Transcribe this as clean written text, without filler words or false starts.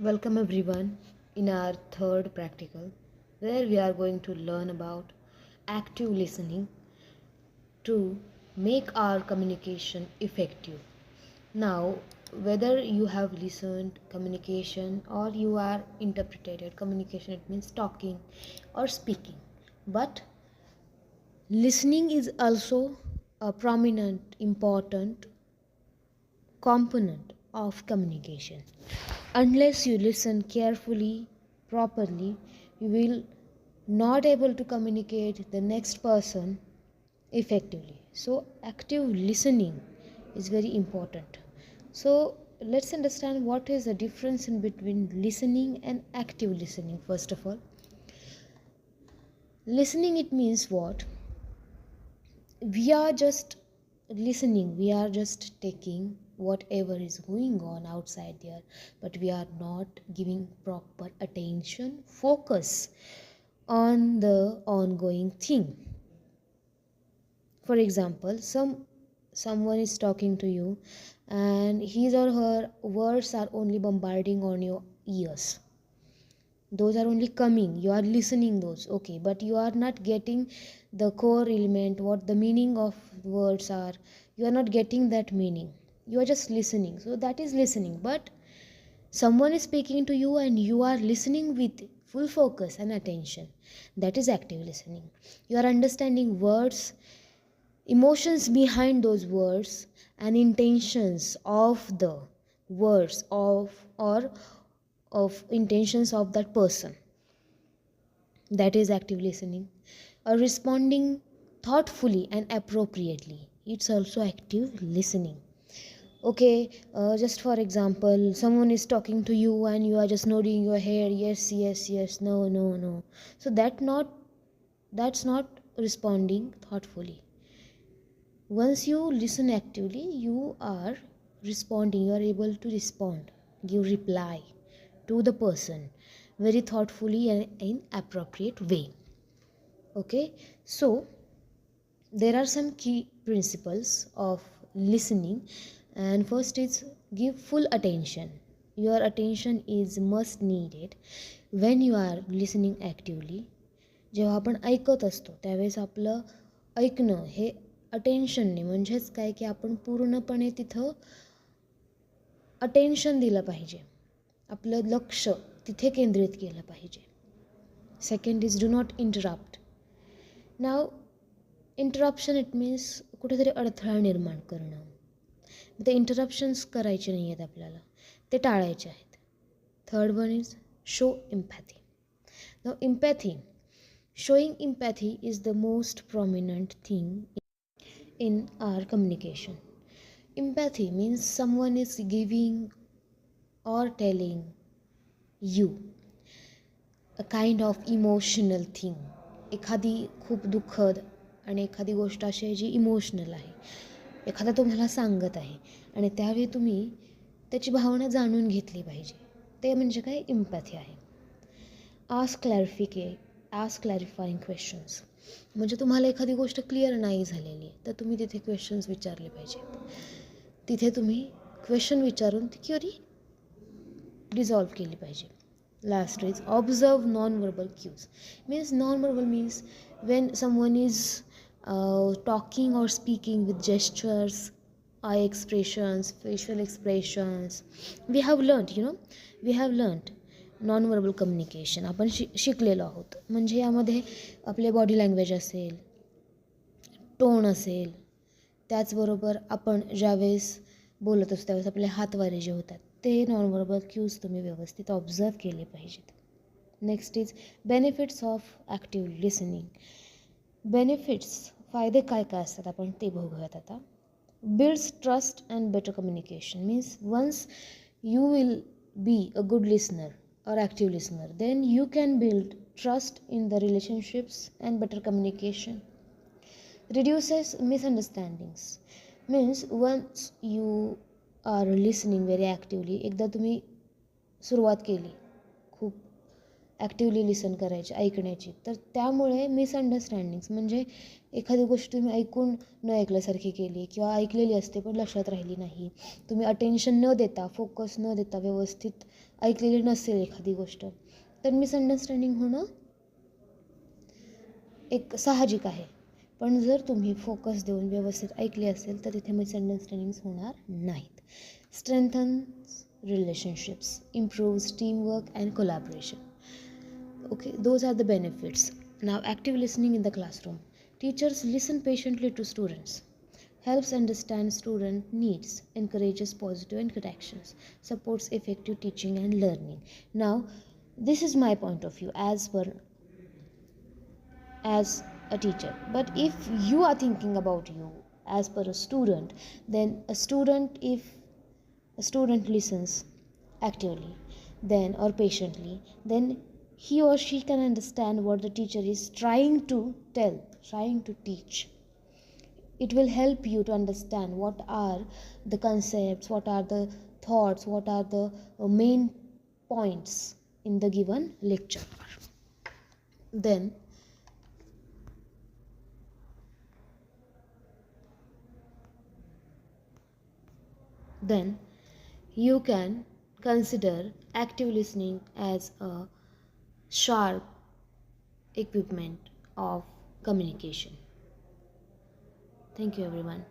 Welcome everyone in our third practical where we are going to learn about active listening to make our communication effective. Now, whether you have listened communication or you are interpreted communication, it means talking or speaking. But listening is also a prominent, important component of communication. Unless you listen carefully, properly, you will not able to communicate the next person effectively. So active listening is very important. So let's understand what is the difference in between listening and active listening. First of all, listening, it means what? We are just listening, we are just taking whatever is going on outside there, but we are not giving proper attention, focus on the ongoing thing. For example, someone is talking to you and his or her words are only bombarding on your ears. Those are only coming, you are listening those, okay, but you are not getting the core element, what the meaning of words are. You are not getting that meaning, you are just listening. So that is listening. But someone is speaking to you and you are listening with full focus and attention, that is active listening. You are understanding words, emotions behind those words, and intentions of the words of or of intentions of that person. That is active listening. Or responding thoughtfully and appropriately, it's also active listening. Okay, just for example, someone is talking to you and you are just nodding your head, yes, yes, yes, no, no, no. So that's not responding thoughtfully. Once you listen actively, you are responding, you are able to respond, give reply to the person very thoughtfully and in appropriate way. Okay, so there are some key principles of listening, and first is give full attention. Your attention is must needed when you are listening actively. जेव्हा आपण ऐकत असतो त्यावेळेस आपलं ऐकणं हे अटेन्शनने, म्हणजेच काय की आपण पूर्णपणे तिथं अटेन्शन दिलं पाहिजे, आपलं लक्ष तिथे केंद्रित केलं पाहिजे. Second is do not interrupt. Now interruption it means कुठेतरी अडथळा निर्माण करणं. ते इंटरप्शन्स करायचे नाही आहेत आपल्याला, ते टाळायचे आहेत. Third one is show empathy. नाव empathy, showing empathy is the most prominent thing in our communication. Empathy means someone is giving or telling you a kind of emotional thing. एखादी खूप दुःखद आणि एखादी गोष्ट अशी आहे जी इमोशनल आहे. एखादा तुम्हाला सांगत आहे आणि त्यावेळी तुम्ही त्याची भावना जाणून घेतली पाहिजे. ते म्हणजे काय, इम्पॅथी आहे. आस्क क्लॅरिफाईंग क्वेश्चन्स, म्हणजे तुम्हाला एखादी गोष्ट क्लिअर नाही झालेली आहे तर तुम्ही तिथे क्वेश्चन्स विचारले पाहिजेत. तिथे तुम्ही क्वेश्चन विचारून ती क्युरी डिझॉल्व केली पाहिजे. Last is observe non verbal cues. Non verbal means when someone is talking or speaking with gestures, eye expressions, facial expressions. We have learned non verbal communication आपण शिकलेलो आहोत. म्हणजे यामध्ये आपले बॉडी लँग्वेज असेल, tone असेल, त्याचबरोबर आपण ज्यावेळेस बोलत असतो त्यावेळेस आपले हातवारे जे होतात ते नॉन वर्बल क्यूज तुम्ही व्यवस्थित ऑब्झर्व केले पाहिजेत. Next is benefits of active listening. Benefits, फायदे काय काय असतात आपण ते बघूयात आता. Builds trust and better communication. Once you will be a good listener or active listener, then you can build trust in the relationships and better communication. Reduces misunderstandings. Once you are listening very actively, एकदा तुम्ही सुरुवात केली, खूप actively listen करायची, ऐकण्याची. तर त्यामुळे मिसअंडरस्टँडिंग्स म्हणजे एखादी गोष्ट तुम्ही ऐकून न ऐकल्यासारखी केली किंवा ऐकलेली असते पण लक्षात राहिली नाही, तुम्ही अटेन्शन न देता, फोकस न देता व्यवस्थित ऐकलेली नसेल एखादी गोष्ट, तर मिसअंडरस्टँडिंग होणं एक साहजिक आहे. पण जर तुम्ही फोकस देऊन व्यवस्थित ऐकले असेल तर तिथे मिसअंडरस्टँडिंग्स होणार नाहीत. Strengthens relationships, improves teamwork and collaboration. Okay, those are the benefits. Now, active listening in the classroom. Teachers listen patiently to students, helps understand student needs, encourages positive interactions, supports effective teaching and learning. Now, this is my point of view as a teacher. But if you are thinking about you as per a student, then if a student listens actively then or patiently, then he or she can understand what the teacher is trying to tell, trying to teach. It will help you to understand what are the concepts, what are the thoughts, what are the main points in the given lecture. Then then you can consider active listening as a sharp equipment of communication. Thank you, everyone.